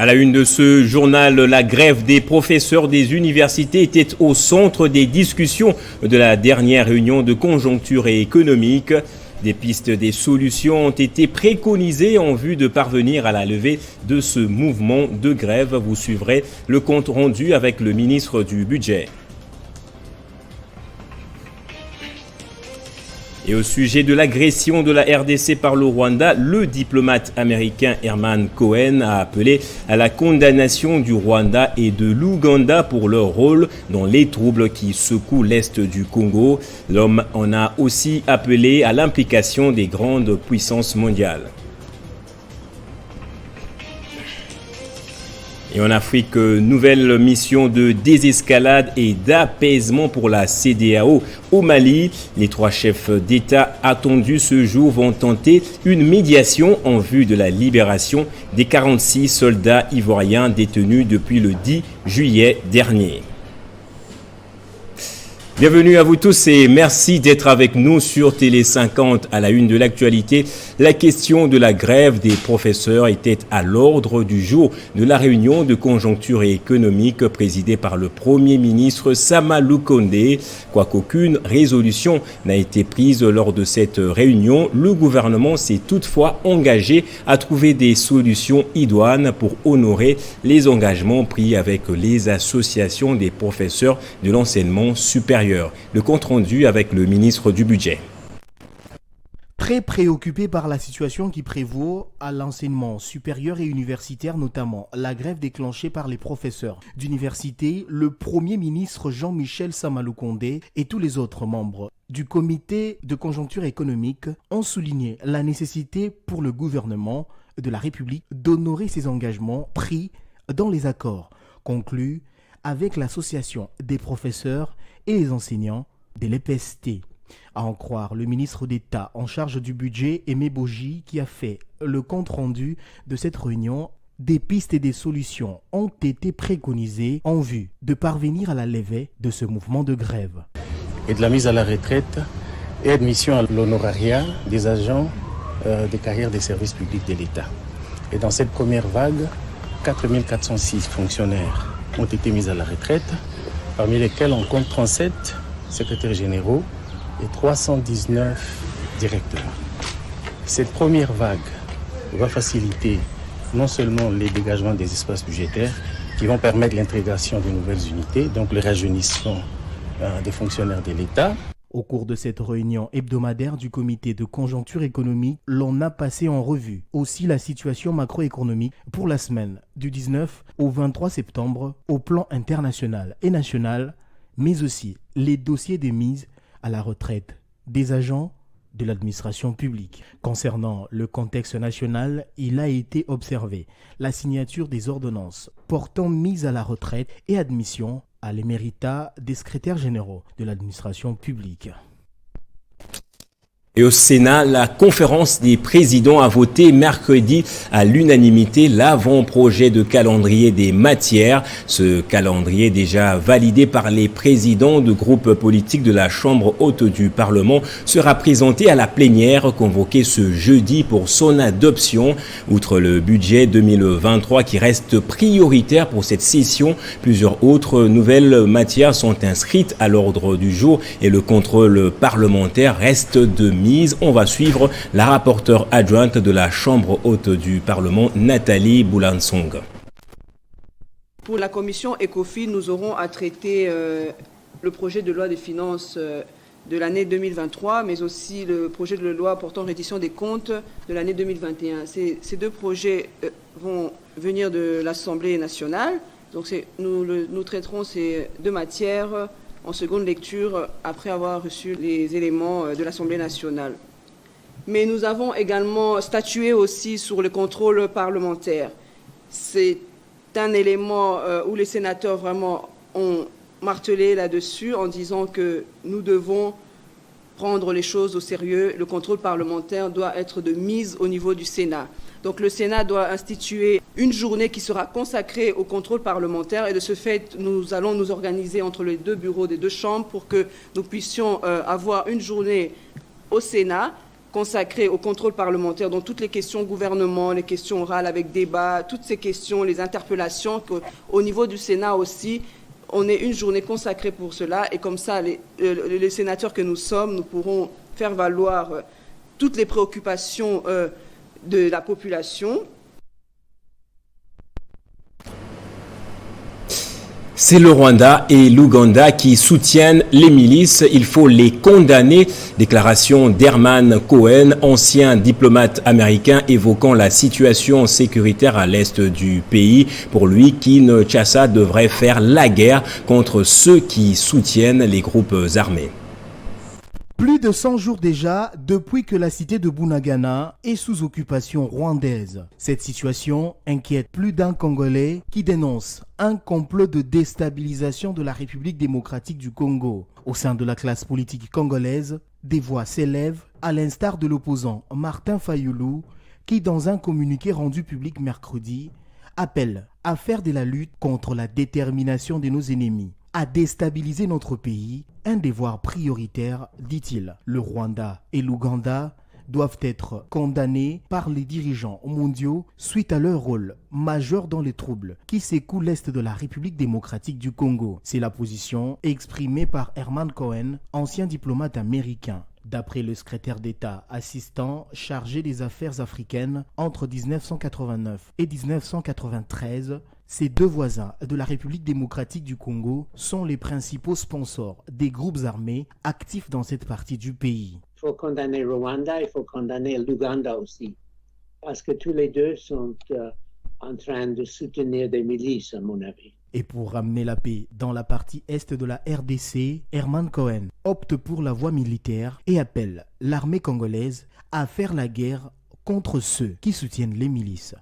À la une de ce journal, la grève des professeurs des universités était au centre des discussions de la dernière réunion de conjoncture et économique. Des pistes, des solutions ont été préconisées en vue de parvenir à la levée de ce mouvement de grève. Vous suivrez le compte rendu avec le ministre du Budget. Et au sujet de l'agression de la RDC par le Rwanda, le diplomate américain Herman Cohen a appelé à la condamnation du Rwanda et de l'Ouganda pour leur rôle dans les troubles qui secouent l'Est du Congo. L'homme en a aussi appelé à l'implication des grandes puissances mondiales. Et en Afrique, nouvelle mission de désescalade et d'apaisement pour la CEDEAO au Mali. Les 3 chefs d'État attendus ce jour vont tenter une médiation en vue de la libération des 46 soldats ivoiriens détenus depuis le 10 juillet dernier. Bienvenue à vous tous et merci d'être avec nous sur Télé 50 à la une de l'actualité. La question de la grève des professeurs était à l'ordre du jour de la réunion de conjoncture et économique présidée par le Premier ministre Sama Lukonde. Quoiqu'aucune résolution n'a été prise lors de cette réunion, le gouvernement s'est toutefois engagé à trouver des solutions idoines pour honorer les engagements pris avec les associations des professeurs de l'enseignement supérieur. Le compte rendu avec le ministre du Budget. Très préoccupé par la situation qui prévaut à l'enseignement supérieur et universitaire, notamment la grève déclenchée par les professeurs d'université, le Premier ministre Jean-Michel Sama Lukonde et tous les autres membres du comité de conjoncture économique ont souligné la nécessité pour le gouvernement de la République d'honorer ses engagements pris dans les accords conclus avec l'association des professeurs et les enseignants de l'EPST. À en croire le ministre d'État en charge du budget, Aimé Boji, qui a fait le compte-rendu de cette réunion, des pistes et des solutions ont été préconisées en vue de parvenir à la levée de ce mouvement de grève. Et de la mise à la retraite et admission à l'honorariat des agents de carrière des services publics de l'État. Et dans cette première vague, 4406 fonctionnaires ont été mis à la retraite, parmi lesquels on compte 37 secrétaires généraux et 319 directeurs. Cette première vague va faciliter non seulement les dégagements des espaces budgétaires qui vont permettre l'intégration de nouvelles unités, donc le rajeunissement des fonctionnaires de l'État. Au cours de cette réunion hebdomadaire du comité de conjoncture économique, l'on a passé en revue aussi la situation macroéconomique pour la semaine du 19 au 23 septembre au plan international et national, mais aussi les dossiers de mise à la retraite des agents de l'administration publique. Concernant le contexte national, il a été observé la signature des ordonnances portant mise à la retraite et admission à l'éméritat des secrétaires généraux de l'administration publique. Et au Sénat, la conférence des présidents a voté mercredi à l'unanimité l'avant-projet de calendrier des matières. Ce calendrier déjà validé par les présidents de groupes politiques de la Chambre haute du Parlement sera présenté à la plénière convoquée ce jeudi pour son adoption. Outre le budget 2023 qui reste prioritaire pour cette session, plusieurs autres nouvelles matières sont inscrites à l'ordre du jour et le contrôle parlementaire reste de mise. On va suivre la rapporteure adjointe de la Chambre haute du Parlement, Nathalie Boulansong. Pour la commission ECOFIN, nous aurons à traiter le projet de loi des finances de l'année 2023, mais aussi le projet de loi portant reddition des comptes de l'année 2021. Ces deux projets vont venir de l'Assemblée nationale. Donc nous traiterons ces deux matières en seconde lecture après avoir reçu les éléments de l'Assemblée nationale. Mais nous avons également statué aussi sur le contrôle parlementaire. C'est un élément où les sénateurs vraiment ont martelé là-dessus en disant que nous devons prendre les choses au sérieux. Le contrôle parlementaire doit être de mise au niveau du Sénat. Donc le Sénat doit instituer une journée qui sera consacrée au contrôle parlementaire et de ce fait, nous allons nous organiser entre les deux bureaux des deux chambres pour que nous puissions avoir une journée au Sénat consacré au contrôle parlementaire, donc toutes les questions gouvernement, les questions orales avec débat, toutes ces questions, les interpellations, au niveau du Sénat aussi, on ait une journée consacrée pour cela, et comme ça, les sénateurs que nous sommes, nous pourrons faire valoir toutes les préoccupations de la population. C'est le Rwanda et l'Ouganda qui soutiennent les milices. Il faut les condamner. Déclaration d'Herman Cohen, ancien diplomate américain évoquant la situation sécuritaire à l'est du pays. Pour lui, Kinshasa devrait faire la guerre contre ceux qui soutiennent les groupes armés. Plus de 100 jours déjà depuis que la cité de Bunagana est sous occupation rwandaise. Cette situation inquiète plus d'un Congolais qui dénonce un complot de déstabilisation de la République démocratique du Congo. Au sein de la classe politique congolaise, des voix s'élèvent, à l'instar de l'opposant Martin Fayulu, qui dans un communiqué rendu public mercredi, appelle à faire de la lutte contre la détermination de nos ennemis, à déstabiliser notre pays, un devoir prioritaire, dit-il. Le Rwanda et l'Ouganda doivent être condamnés par les dirigeants mondiaux suite à leur rôle majeur dans les troubles qui secouent l'est de la République démocratique du Congo. C'est la position exprimée par Herman Cohen, ancien diplomate américain. D'après le secrétaire d'État assistant chargé des affaires africaines entre 1989 et 1993, ces deux voisins de la République démocratique du Congo sont les principaux sponsors des groupes armés actifs dans cette partie du pays. Il faut condamner le Rwanda, il faut condamner l'Ouganda aussi, parce que tous les deux sont en train de soutenir des milices, à mon avis. Et pour ramener la paix dans la partie est de la RDC, Herman Cohen opte pour la voie militaire et appelle l'armée congolaise à faire la guerre contre ceux qui soutiennent les milices.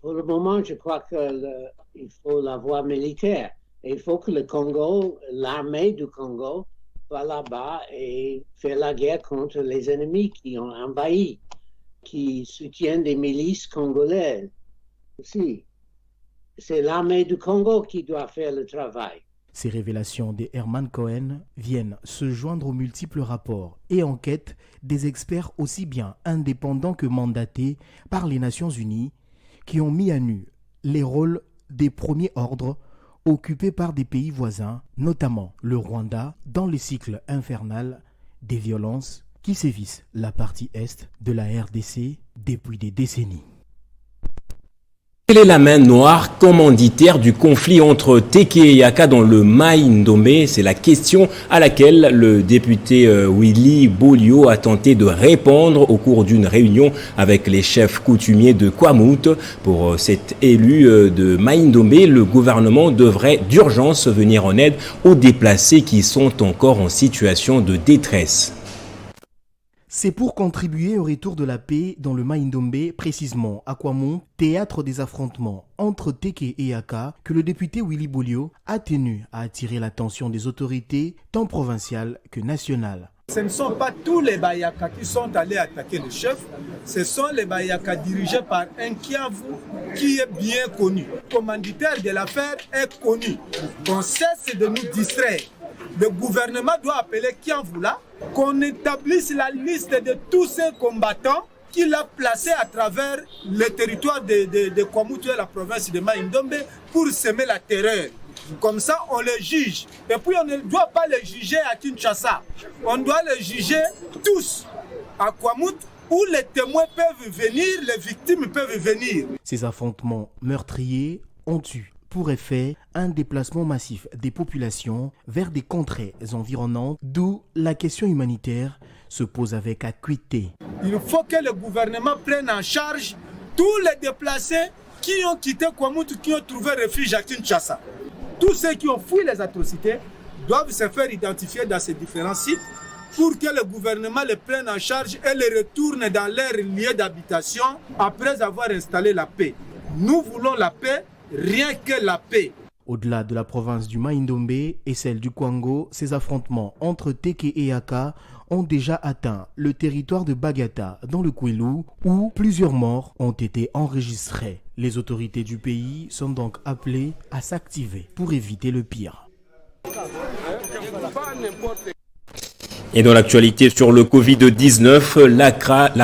Pour le moment, je crois qu'il faut la voie militaire. Et il faut que le Congo, l'armée du Congo, va là-bas et faire la guerre contre les ennemis qui ont envahi, qui soutiennent des milices congolaises aussi. C'est l'armée du Congo qui doit faire le travail. Ces révélations de Herman Cohen viennent se joindre aux multiples rapports et enquêtes des experts aussi bien indépendants que mandatés par les Nations Unies qui ont mis à nu les rôles des premiers ordres occupés par des pays voisins, notamment le Rwanda, dans le cycle infernal des violences qui sévissent la partie est de la RDC depuis des décennies. Quelle est la main noire commanditaire du conflit entre Teke et Yaka dans le Mai-Ndombe? C'est la question à laquelle le député Willy Bolio a tenté de répondre au cours d'une réunion avec les chefs coutumiers de Kwamut. Pour cet élu de Mai-Ndombe, le gouvernement devrait d'urgence venir en aide aux déplacés qui sont encore en situation de détresse. C'est pour contribuer au retour de la paix dans le Mai-Ndombe, précisément à Kwamut, théâtre des affrontements entre Teke et Yaka, que le député Willy Bolio a tenu à attirer l'attention des autorités tant provinciales que nationales. Ce ne sont pas tous les Bayaka qui sont allés attaquer le chef, ce sont les Bayaka dirigés par un Kiavu qui est bien connu. Le commanditaire de l'affaire est connu. On cesse de nous distraire. Le gouvernement doit appeler Kiavu là, qu'on établisse la liste de tous ces combattants qu'il a placés à travers le territoire de Kwamut et la province de Mai-Ndombe pour semer la terreur. Comme ça, on les juge. Et puis, on ne doit pas les juger à Kinshasa. On doit les juger tous à Kwamut où les témoins peuvent venir, les victimes peuvent venir. Ces affrontements meurtriers ont eu pour effet un déplacement massif des populations vers des contrées environnantes, d'où la question humanitaire se pose avec acuité. Il faut que le gouvernement prenne en charge tous les déplacés qui ont quitté Kwamut, qui ont trouvé refuge à Kinshasa. Tous ceux qui ont fui les atrocités doivent se faire identifier dans ces différents sites pour que le gouvernement les prenne en charge et les retourne dans leur lieu d'habitation après avoir installé la paix. Nous voulons la paix, rien que la paix. Au-delà de la province du Mai-Ndombe et celle du Kwango, ces affrontements entre Teke et Yaka ont déjà atteint le territoire de Bagata dans le Kwilu où plusieurs morts ont été enregistrés. Les autorités du pays sont donc appelées à s'activer pour éviter le pire. Et dans l'actualité sur le Covid-19, la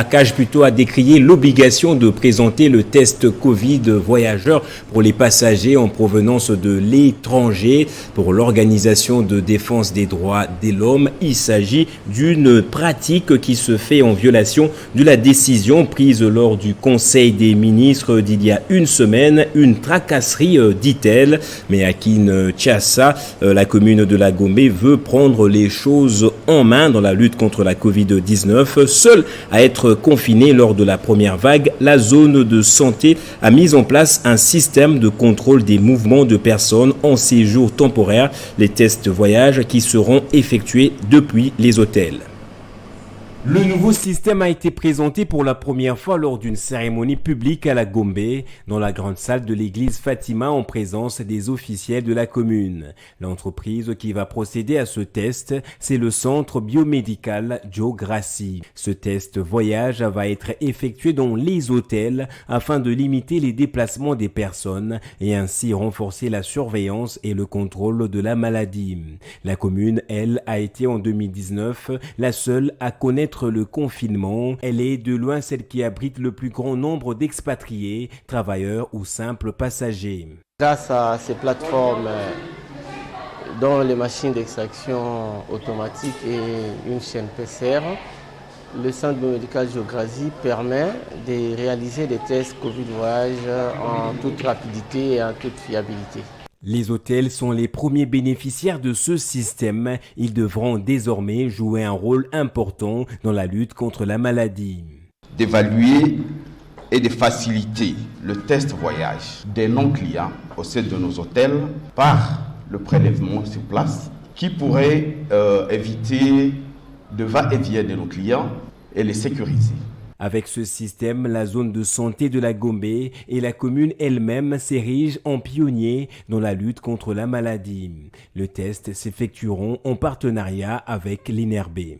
CAJ a décrié l'obligation de présenter le test Covid voyageur pour les passagers en provenance de l'étranger. Pour l'Organisation de défense des droits de l'homme, il s'agit d'une pratique qui se fait en violation de la décision prise lors du Conseil des ministres d'il y a une semaine. Une tracasserie, dit-elle. Mais à Kinshasa, la commune de la Gombe veut prendre les choses en main dans la lutte contre la Covid-19. Seule à être confinée lors de la première vague, la zone de santé a mis en place un système de contrôle des mouvements de personnes en séjour temporaire, les tests voyage qui seront effectués depuis les hôtels. Le nouveau système a été présenté pour la première fois lors d'une cérémonie publique à la Gombe, dans la grande salle de l'église Fatima en présence des officiels de la commune. L'entreprise qui va procéder à ce test, c'est le centre biomédical Joe Grassi. Ce test voyage va être effectué dans les hôtels afin de limiter les déplacements des personnes et ainsi renforcer la surveillance et le contrôle de la maladie. La commune, elle, a été en 2019 la seule à connaître le confinement. Elle est de loin celle qui abrite le plus grand nombre d'expatriés, travailleurs ou simples passagers. Grâce à ces plateformes dont les machines d'extraction automatique et une chaîne PCR, le centre biomédical Joe Grassi permet de réaliser des tests Covid voyage en toute rapidité et en toute fiabilité. Les hôtels sont les premiers bénéficiaires de ce système. Ils devront désormais jouer un rôle important dans la lutte contre la maladie. D'évaluer et de faciliter le test voyage des non-clients au sein de nos hôtels par le prélèvement sur place qui pourrait éviter de va-et-vient de nos clients et les sécuriser. Avec ce système, la zone de santé de la Gombe et la commune elle-même s'érigent en pionniers dans la lutte contre la maladie. Les tests s'effectueront en partenariat avec l'INRB.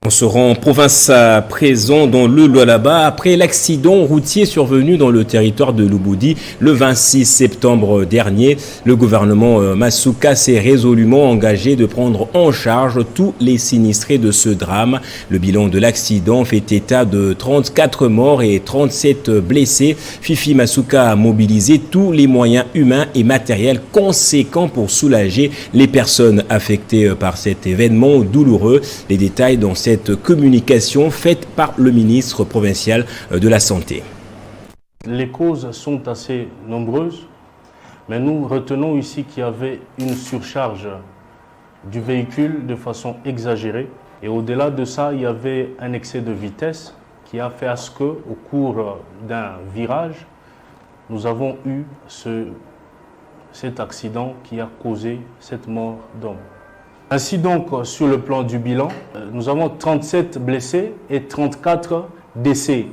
On se rend en province à présent dans le Lualaba après l'accident routier survenu dans le territoire de Lubudi le 26 septembre dernier. Le gouvernement Masuka s'est résolument engagé de prendre en charge tous les sinistrés de ce drame. Le bilan de l'accident fait état de 34 morts et 37 blessés. Fifi Masuka a mobilisé tous les moyens humains et matériels conséquents pour soulager les personnes affectées par cet événement douloureux. Les détails dans cette communication faite par le ministre provincial de la Santé. Les causes sont assez nombreuses, mais nous retenons ici qu'il y avait une surcharge du véhicule de façon exagérée. Et au-delà de ça, il y avait un excès de vitesse qui a fait à ce qu'au cours d'un virage, nous avons eu cet accident qui a causé cette mort d'homme. Ainsi donc, sur le plan du bilan, nous avons 37 blessés et 34 décès.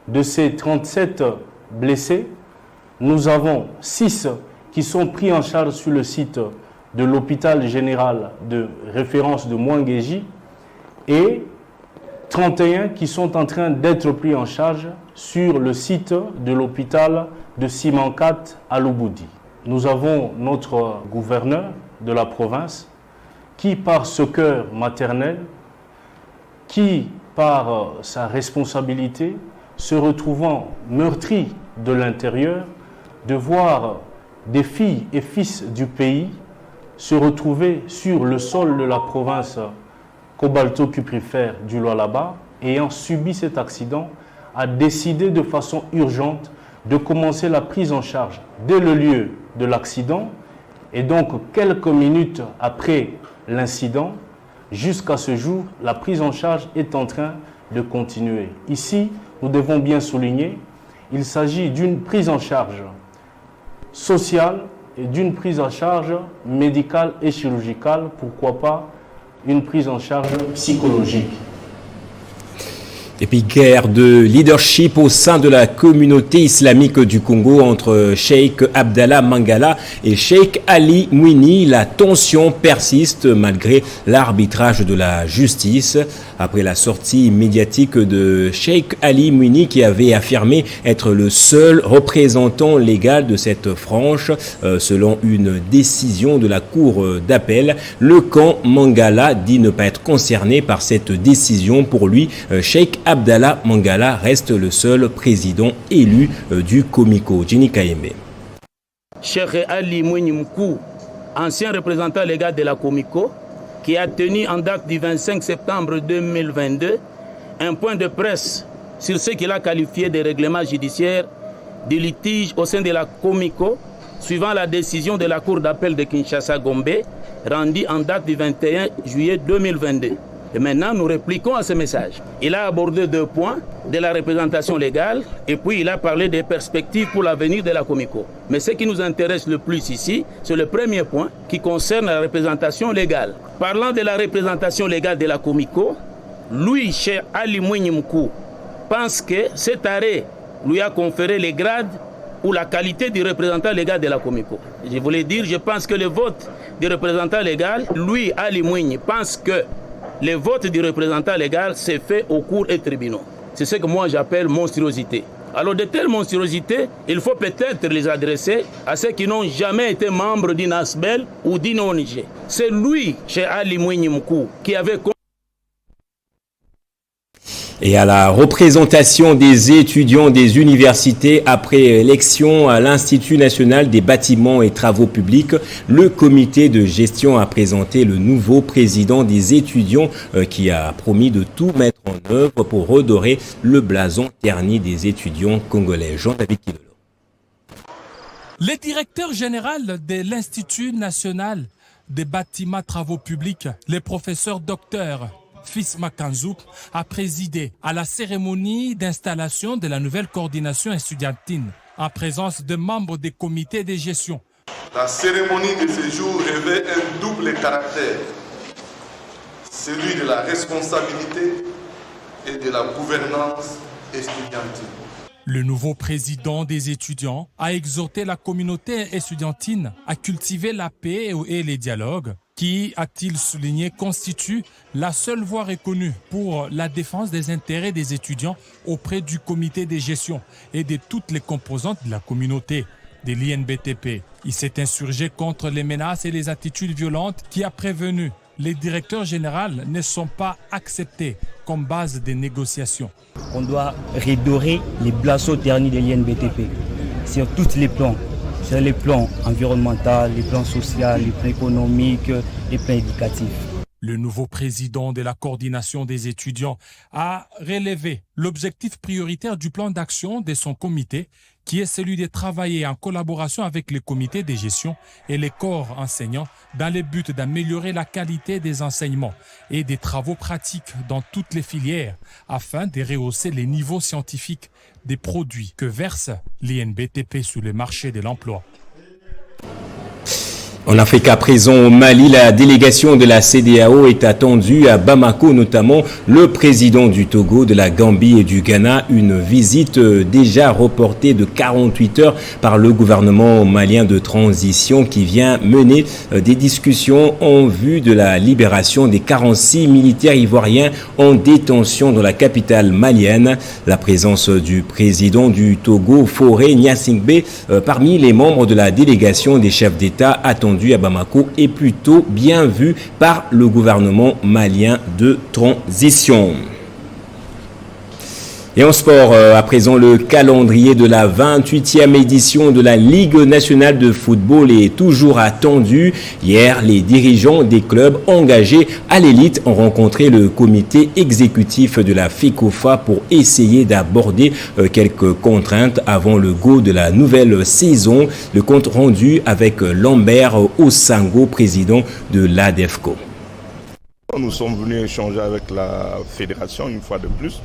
De ces 37 blessés, nous avons 6 qui sont pris en charge sur le site de l'hôpital général de référence de Mwangeji et 31 qui sont en train d'être pris en charge sur le site de l'hôpital de Simankat à Lubudi. Nous avons notre gouverneur de la province qui, par ce cœur maternel, qui, par sa responsabilité, se retrouvant meurtri de l'intérieur, de voir des filles et fils du pays se retrouver sur le sol de la province cobalto-cuprifère du Lualaba, ayant subi cet accident, a décidé de façon urgente de commencer la prise en charge dès le lieu de l'accident et donc quelques minutes après l'incident. Jusqu'à ce jour, la prise en charge est en train de continuer. Ici, nous devons bien souligner, il s'agit d'une prise en charge sociale et d'une prise en charge médicale et chirurgicale, pourquoi pas une prise en charge psychologique. Et puis guerre de leadership au sein de la communauté islamique du Congo entre Cheikh Abdallah Mangala et Cheikh Ali Mwini. La tension persiste malgré l'arbitrage de la justice. Après la sortie médiatique de Cheikh Ali Mwini qui avait affirmé être le seul représentant légal de cette frange, selon une décision de la cour d'appel, le camp Mangala dit ne pas être concerné par cette décision. Pour lui, Cheikh Abdallah Mangala reste le seul président élu du Comico. Jenny Kayembe. Cheikh Ali Mwini Mkou, ancien représentant légal de la Comico, qui a tenu en date du 25 septembre 2022 un point de presse sur ce qu'il a qualifié de règlement judiciaire de litige au sein de la Comico, suivant la décision de la Cour d'appel de Kinshasa-Gombe, rendue en date du 21 juillet 2022. Et maintenant, nous répliquons à ce message. Il a abordé 2 points de la représentation légale et puis il a parlé des perspectives pour l'avenir de la Comico. Mais ce qui nous intéresse le plus ici, c'est le premier point qui concerne la représentation légale. Parlant de la représentation légale de la Comico, lui, Cheikh Ali Mwini Mkou, pense que cet arrêt lui a conféré les grades ou la qualité du représentant légal de la Comico. Je voulais dire, je pense que le vote du représentant légal, lui, Ali Mwini, pense que le vote du représentant légal s'est fait au cours et tribunaux. C'est ce que moi j'appelle monstruosité. Alors de telles monstruosités, il faut peut-être les adresser à ceux qui n'ont jamais été membres d'une ASBEL ou d'une ONG. C'est lui, chez Ali Mwini Mkou, qui avait... Et à la représentation des étudiants des universités après élection à l'Institut national des bâtiments et travaux publics, le comité de gestion a présenté le nouveau président des étudiants qui a promis de tout mettre en œuvre pour redorer le blason terni des étudiants congolais. Jean-David Kilolo. Le directeur général de l'Institut national des bâtiments et travaux publics, le professeur docteur Fils Makanzou, a présidé à la cérémonie d'installation de la nouvelle coordination estudiantine en présence de membres des comités de gestion. La cérémonie de ce jour revêt un double caractère, celui de la responsabilité et de la gouvernance estudiantine. Le nouveau président des étudiants a exhorté la communauté estudiantine à cultiver la paix et les dialogues qui, a-t-il souligné, constitue la seule voie reconnue pour la défense des intérêts des étudiants auprès du comité de gestion et de toutes les composantes de la communauté de l'INBTP. Il s'est insurgé contre les menaces et les attitudes violentes qui a prévenu les directeurs généraux ne sont pas acceptés comme base des négociations. On doit redorer les blasons ternis de l'INBTP sur tous les plans. Sur les plans environnementaux, les plans sociaux, les plans économiques, les plans éducatifs. Le nouveau président de la coordination des étudiants a relevé l'objectif prioritaire du plan d'action de son comité, qui est celui de travailler en collaboration avec les comités de gestion et les corps enseignants dans le but d'améliorer la qualité des enseignements et des travaux pratiques dans toutes les filières afin de rehausser les niveaux scientifiques des produits que verse l'INBTP sur le marché de l'emploi. En Afrique à présent, au Mali, la délégation de la CEDEAO est attendue à Bamako, notamment le président du Togo, de la Gambie et du Ghana. Une visite déjà reportée de 48 heures par le gouvernement malien de transition qui vient mener des discussions en vue de la libération des 46 militaires ivoiriens en détention dans la capitale malienne. La présence du président du Togo, Fauré Gnassingbé, parmi les membres de la délégation des chefs d'État attendus à Bamako est plutôt bien vu par le gouvernement malien de transition. Et en sport, à présent, le calendrier de la 28e édition de la Ligue nationale de football est toujours attendu. Hier, les dirigeants des clubs engagés à l'élite ont rencontré le comité exécutif de la FECOFA pour essayer d'aborder quelques contraintes avant le go de la nouvelle saison. Le compte rendu avec Lambert Osango, président de l'ADEFCO. Nous sommes venus échanger avec la fédération une fois de plus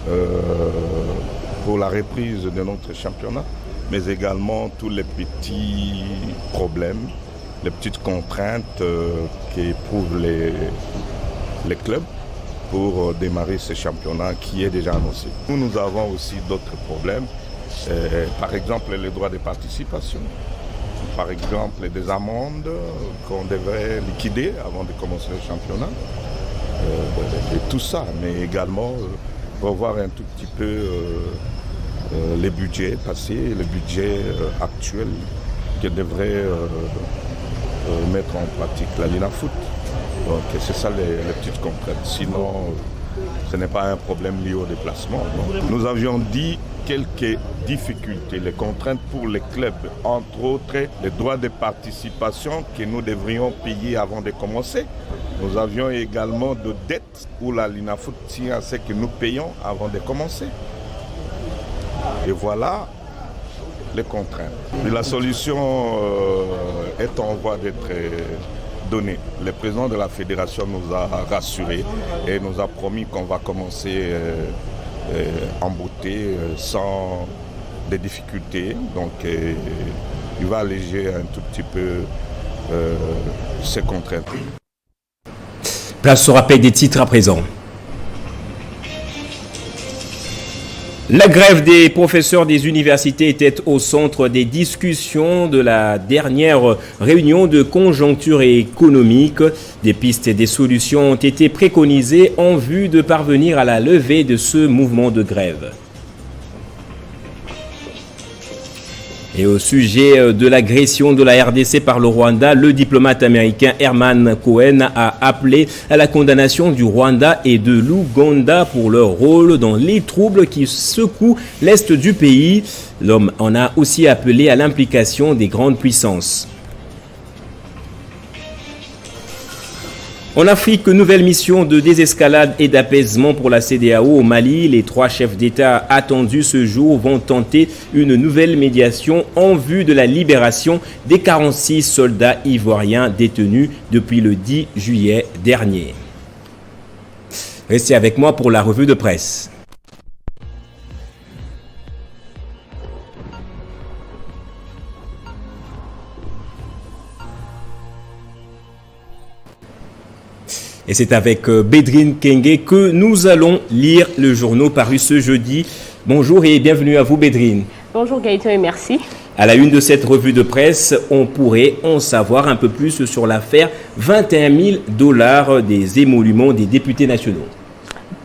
pour la reprise de notre championnat, mais également tous les petits problèmes, les petites contraintes qu'éprouvent les clubs pour démarrer ce championnat qui est déjà annoncé. Nous avons aussi d'autres problèmes, par exemple les droits de participation, par exemple des amendes qu'on devrait liquider avant de commencer le championnat, et tout ça, mais également revoir un tout petit peu les budgets passés, les budgets actuels qui devraient mettre en pratique la Linafoot. Donc c'est ça les petites contraintes. Sinon, ce n'est pas un problème lié au déplacement. Donc, nous avions dit quelques difficultés, les contraintes pour les clubs, entre autres les droits de participation que nous devrions payer avant de commencer. Nous avions également de dettes où la Linafoot tient à ce que nous payons avant de commencer. Et voilà les contraintes. Et la solution est en voie d'être donnée. Le président de la fédération nous a rassurés et nous a promis qu'on va commencer en beauté sans des difficultés. Donc il va alléger un tout petit peu ces contraintes. Place au rappel des titres à présent. La grève des professeurs des universités était au centre des discussions de la dernière réunion de conjoncture économique. Des pistes et des solutions ont été préconisées en vue de parvenir à la levée de ce mouvement de grève. Et au sujet de l'agression de la RDC par le Rwanda, le diplomate américain Herman Cohen a appelé à la condamnation du Rwanda et de l'Ouganda pour leur rôle dans les troubles qui secouent l'Est du pays. L'homme en a aussi appelé à l'implication des grandes puissances. En Afrique, nouvelle mission de désescalade et d'apaisement pour la CEDEAO au Mali. Les 3 chefs d'État attendus ce jour vont tenter une nouvelle médiation en vue de la libération des 46 soldats ivoiriens détenus depuis le 10 juillet dernier. Restez avec moi pour la revue de presse. Et c'est avec Bédrine Kenge que nous allons lire le journal paru ce jeudi. Bonjour et bienvenue à vous Bédrine. Bonjour Gaëtan et merci. À la une de cette revue de presse, on pourrait en savoir un peu plus sur l'affaire 21 000 $ des émoluments des députés nationaux.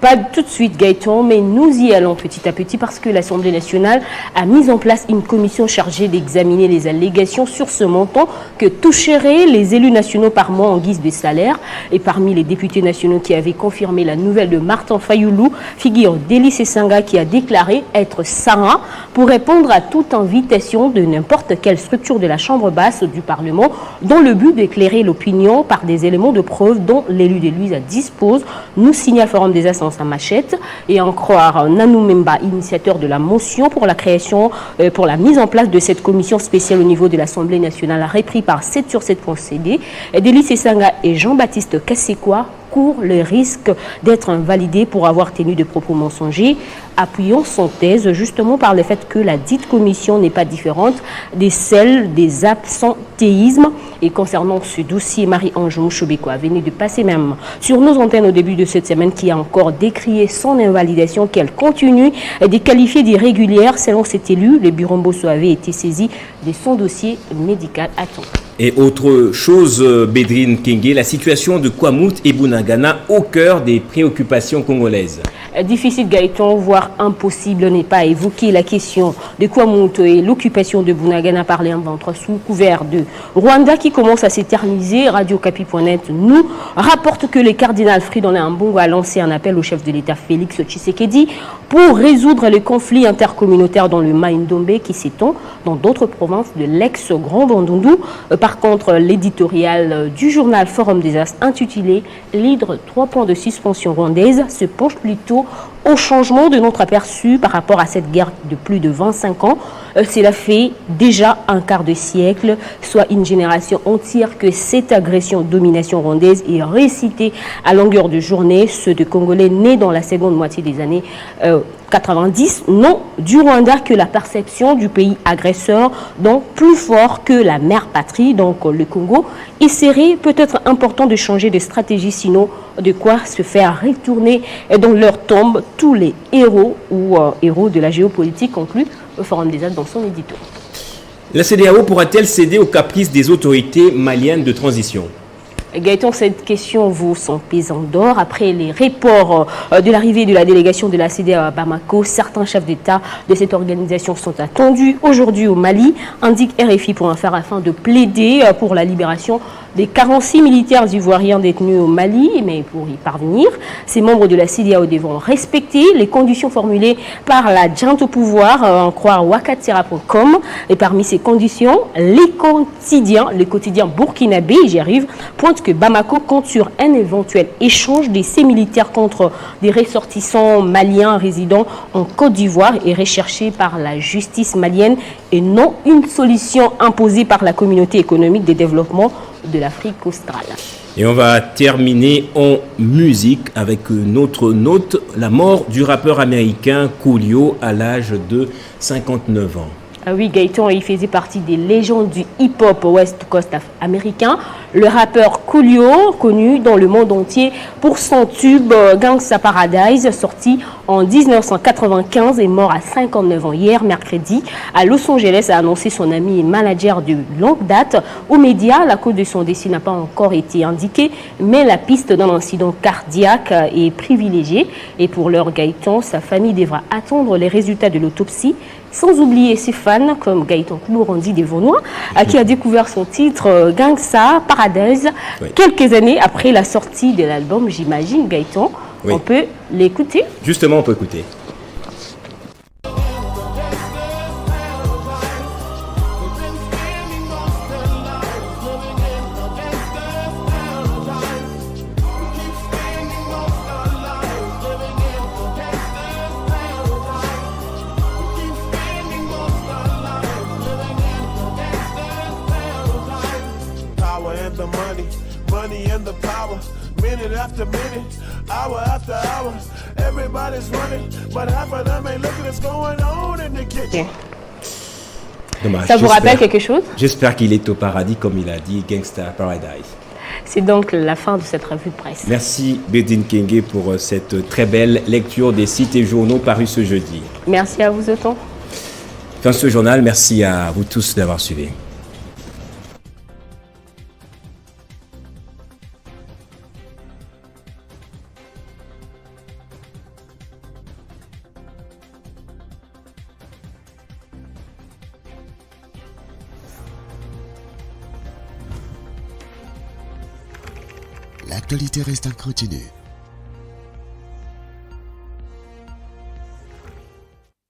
Pas tout de suite Gaëtan, mais nous y allons petit à petit parce que l'Assemblée nationale a mis en place une commission chargée d'examiner les allégations sur ce montant que toucheraient les élus nationaux par mois en guise de salaire. Et parmi les députés nationaux qui avaient confirmé la nouvelle de Martin Fayoulou, figure Délice Essanga qui a déclaré être Sarah pour répondre à toute invitation de n'importe quelle structure de la Chambre basse du Parlement dans le but d'éclairer l'opinion par des éléments de preuve dont l'élu de Louisa dispose, nous signale Forum des Assemblées à Machette. Et en croire Nanou Memba, initiateur de la motion pour la création, pour la mise en place de cette commission spéciale au niveau de l'Assemblée nationale, repris par 7sur7.cd, Délice Essanga et Jean-Baptiste Kassekwa court le risque d'être invalidé pour avoir tenu des propos mensongers, appuyant son thèse justement par le fait que la dite commission n'est pas différente de celle des absentéismes. Et concernant ce dossier, Marie-Ange Mouchobekwa venait de passer même sur nos antennes au début de cette semaine, qui a encore décrié son invalidation, qu'elle continue de qualifier d'irrégulière. Selon cet élu, le bureau Mbosso avait été saisi de son dossier médical à temps. Et autre chose, Bédrine Kenge, la situation de Kwamouth et Bunagana au cœur des préoccupations congolaises. Difficile Gaëtan, voire impossible, n'est pas évoquer la question de Kwamouth et l'occupation de Bunagana par les M23 sous couvert de Rwanda qui commence à s'éterniser. Radio Kapi.net nous rapporte que le cardinal Fridolin Ambongo a lancé un appel au chef de l'État Félix Tshisekedi pour résoudre les conflits intercommunautaires dans le Maïndombe qui s'étend dans d'autres provinces de l'ex-Grand Bandundu. Par contre, l'éditorial du journal Forum des As intitulé « L'hydre 3 points de suspension rwandaise » se penche plutôt au changement de notre aperçu par rapport à cette guerre de plus de 25 ans. Cela fait déjà un quart de siècle, soit une génération entière, que cette agression domination rwandaise est récitée à longueur de journée. Ceux de Congolais nés dans la seconde moitié des années 90 n'ont du Rwanda que la perception du pays agresseur, donc plus fort que la mère patrie, donc le Congo. Il serait peut-être important de changer de stratégie, sinon de quoi se faire retourner dans leur tombe tous les héros ou héros de la géopolitique, conclut le Forum des As dans son édito. La CEDEAO pourra-t-elle céder aux caprices des autorités maliennes de transition? Gaëtan, cette question vaut son pesant d'or. Après les reports de l'arrivée de la délégation de la CEDEAO à Bamako, certains chefs d'État de cette organisation sont attendus aujourd'hui au Mali, indique RFI.fr, afin de plaider pour la libération des 46 militaires ivoiriens détenus au Mali. Mais pour y parvenir, ces membres de la CEDEAO devront respecter les conditions formulées par la junte au pouvoir, en croire wakatira.com. Et parmi ces conditions, le quotidien burkinabé, j'y arrive, pointe que Bamako compte sur un éventuel échange de ces militaires contre des ressortissants maliens résidant en Côte d'Ivoire et recherchés par la justice malienne, et non une solution imposée par la communauté économique de développement de l'Afrique australe. Et on va terminer en musique avec notre note, la mort du rappeur américain Coolio à l'âge de 59 ans. Ah oui, Gaëtan, il faisait partie des légendes du hip-hop West Coast américain. Le rappeur Coolio, connu dans le monde entier pour son tube Gangsta Paradise, sorti en 1995, est mort à 59 ans hier, mercredi, à Los Angeles, a annoncé son ami et manager de longue date. Aux médias, la cause de son décès n'a pas encore été indiquée, mais la piste d'un incident cardiaque est privilégiée. Et pour l'heure, Gaëtan, sa famille devra attendre les résultats de l'autopsie. Sans oublier ses fans comme Gaëtan Koumourandi des Vaunois, qui a découvert son titre Gangsta Paradise quelques années après la sortie de l'album, j'imagine, Gaëtan. Oui. On peut l'écouter. Justement, on peut écouter. After minute, hour after hour, everybody's running, but half of them ain't looking what's going on in the kitchen. Dommage, ça vous rappelle quelque chose? J'espère qu'il est au paradis, comme il a dit, Gangsta Paradise. C'est donc la fin de cette revue de presse. Merci Bédine Kenge pour cette très belle lecture des sites et journaux parus ce jeudi. Merci à vous autant. Fin de ce journal, merci à vous tous d'avoir suivi. L'actualité reste incontinue.